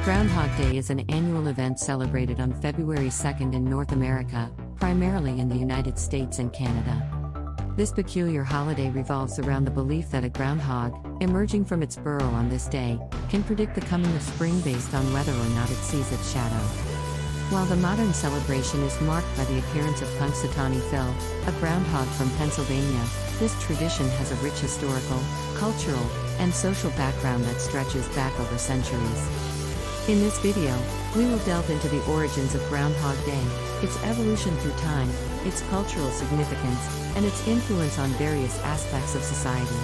Groundhog Day is an annual event celebrated on February 2nd in North America, primarily in the United States and Canada. This peculiar holiday revolves around the belief that a groundhog, emerging from its burrow on this day, can predict the coming of spring based on whether or not it sees its shadow. While the modern celebration is marked by the appearance of Punxsutawney Phil, a groundhog from Pennsylvania, this tradition has a rich historical, cultural, and social background that stretches back over centuries. In this video, we will delve into the origins of Groundhog Day, its evolution through time, its cultural significance, and its influence on various aspects of society.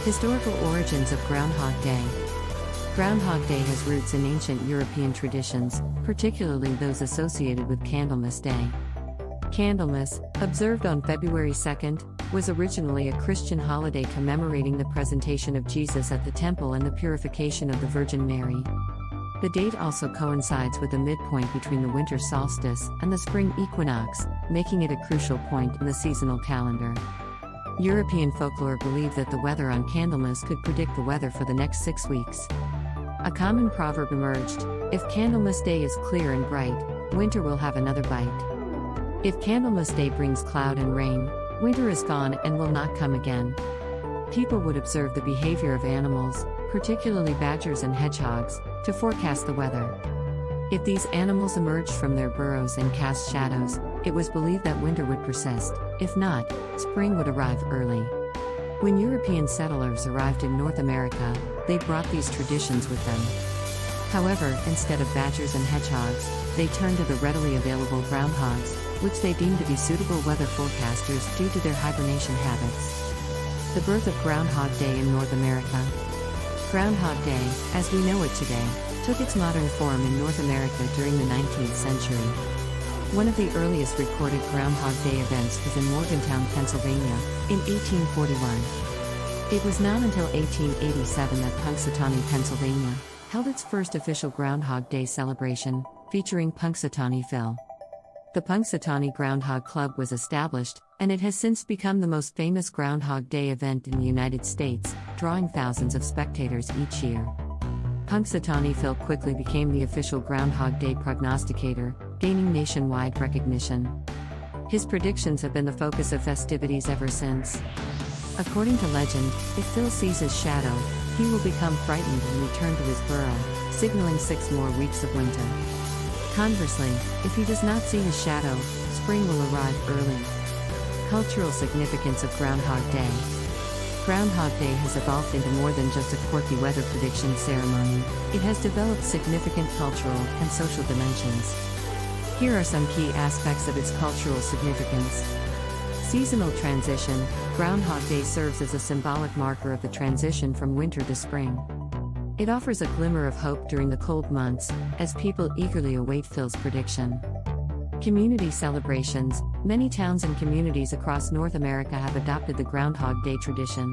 Historical origins of Groundhog Day. Groundhog Day has roots in ancient European traditions, particularly those associated with Candlemas Day. Candlemas, observed on February 2nd, was originally a Christian holiday commemorating the presentation of Jesus at the temple and the purification of the Virgin Mary. The date also coincides with the midpoint between the winter solstice and the spring equinox, making it a crucial point in the seasonal calendar. European folklore believed that the weather on Candlemas could predict the weather for the next 6 weeks. A common proverb emerged: if Candlemas Day is clear and bright, winter will have another bite. If Candlemas Day brings cloud and rain, winter is gone and will not come again. People would observe the behavior of animals, particularly badgers and hedgehogs, to forecast the weather. If these animals emerged from their burrows and cast shadows, it was believed that winter would persist; if not, spring would arrive early. When European settlers arrived in North America, they brought these traditions with them. However, instead of badgers and hedgehogs, they turned to the readily available groundhogs, which they deemed to be suitable weather forecasters due to their hibernation habits. The birth of Groundhog Day in North America. Groundhog Day, as we know it today, took its modern form in North America during the 19th century. One of the earliest recorded Groundhog Day events was in Morgantown, Pennsylvania, in 1841. It was not until 1887 that Punxsutawney, Pennsylvania, held its first official Groundhog Day celebration, featuring Punxsutawney Phil. The Punxsutawney Groundhog Club was established, and it has since become the most famous Groundhog Day event in the United States, drawing thousands of spectators each year. Punxsutawney Phil quickly became the official Groundhog Day prognosticator, gaining nationwide recognition. His predictions have been the focus of festivities ever since. According to legend, if Phil sees his shadow, he will become frightened and return to his burrow, signaling 6 more weeks of winter. Conversely, if he does not see his shadow, spring will arrive early. Cultural significance of Groundhog Day. Groundhog Day has evolved into more than just a quirky weather prediction ceremony. It has developed significant cultural and social dimensions. Here are some key aspects of its cultural significance. Seasonal transition. Groundhog Day serves as a symbolic marker of the transition from winter to spring. It offers a glimmer of hope during the cold months, as people eagerly await Phil's prediction. Community celebrations. Many towns and communities across North America have adopted the Groundhog Day tradition.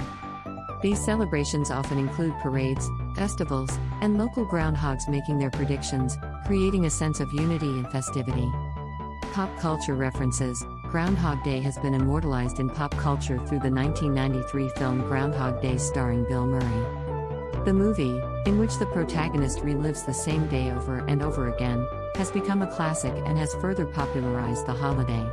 These celebrations often include parades, festivals, and local groundhogs making their predictions, creating a sense of unity and festivity. Pop culture references. Groundhog Day has been immortalized in pop culture through the 1993 film Groundhog Day starring Bill Murray. The movie, in which the protagonist relives the same day over and over again, has become a classic and has further popularized the holiday.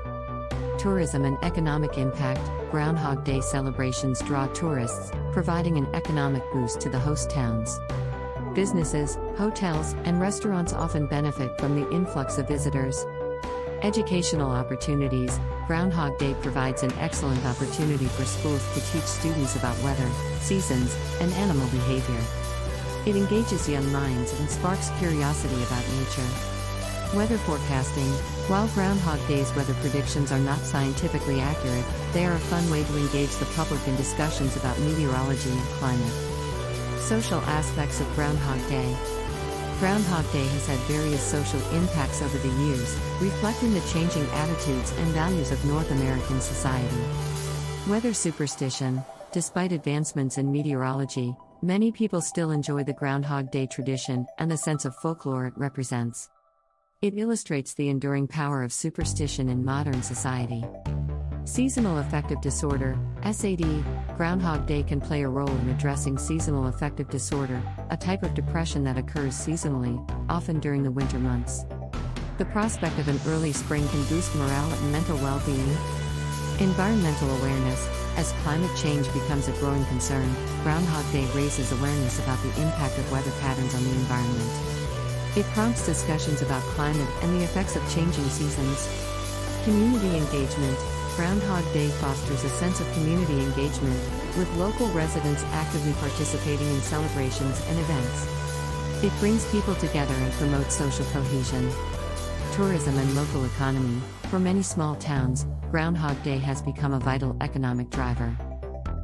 Tourism and economic impact. Groundhog Day celebrations draw tourists, providing an economic boost to the host towns. Businesses, hotels, and restaurants often benefit from the influx of visitors. Educational opportunities. Groundhog Day provides an excellent opportunity for schools to teach students about weather, seasons, and animal behavior. It engages young minds and sparks curiosity about nature. Weather forecasting. While Groundhog Day's weather predictions are not scientifically accurate, they are a fun way to engage the public in discussions about meteorology and climate. Social aspects of Groundhog Day. Groundhog Day has had various social impacts over the years, reflecting the changing attitudes and values of North American society. Weather superstition. Despite advancements in meteorology, many people still enjoy the Groundhog Day tradition and the sense of folklore it represents. It illustrates the enduring power of superstition in modern society. Seasonal affective disorder, SAD, Groundhog Day can play a role in addressing seasonal affective disorder, a type of depression that occurs seasonally, often during the winter months. The prospect of an early spring can boost morale and mental well-being. Environmental awareness. As climate change becomes a growing concern, Groundhog Day raises awareness about the impact of weather patterns on the environment. It prompts discussions about climate and the effects of changing seasons. Community engagement. Groundhog Day fosters a sense of community engagement, with local residents actively participating in celebrations and events. It brings people together and promotes social cohesion. Tourism and local economy. For many small towns, Groundhog Day has become a vital economic driver.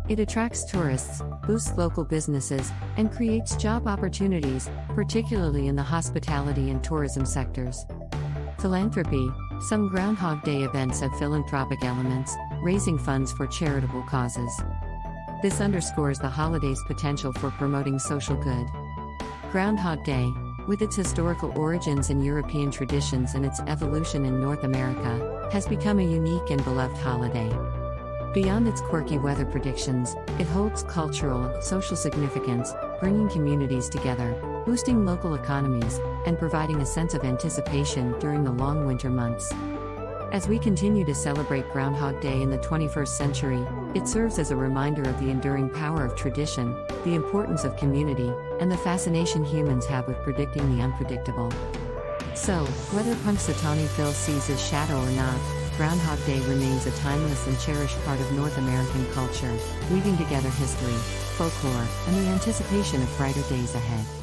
It attracts tourists, boosts local businesses, and creates job opportunities, particularly in the hospitality and tourism sectors. Philanthropy. Some Groundhog Day events have philanthropic elements, raising funds for charitable causes. This underscores the holiday's potential for promoting social good. Groundhog Day, with its historical origins in European traditions and its evolution in North America, has become a unique and beloved holiday. Beyond its quirky weather predictions, it holds cultural and social significance, bringing communities together, boosting local economies, and providing a sense of anticipation during the long winter months. As we continue to celebrate Groundhog Day in the 21st century, it serves as a reminder of the enduring power of tradition, the importance of community, and the fascination humans have with predicting the unpredictable. So, whether Punxsutawney Phil sees his shadow or not, Groundhog Day remains a timeless and cherished part of North American culture, weaving together history, folklore, and the anticipation of brighter days ahead.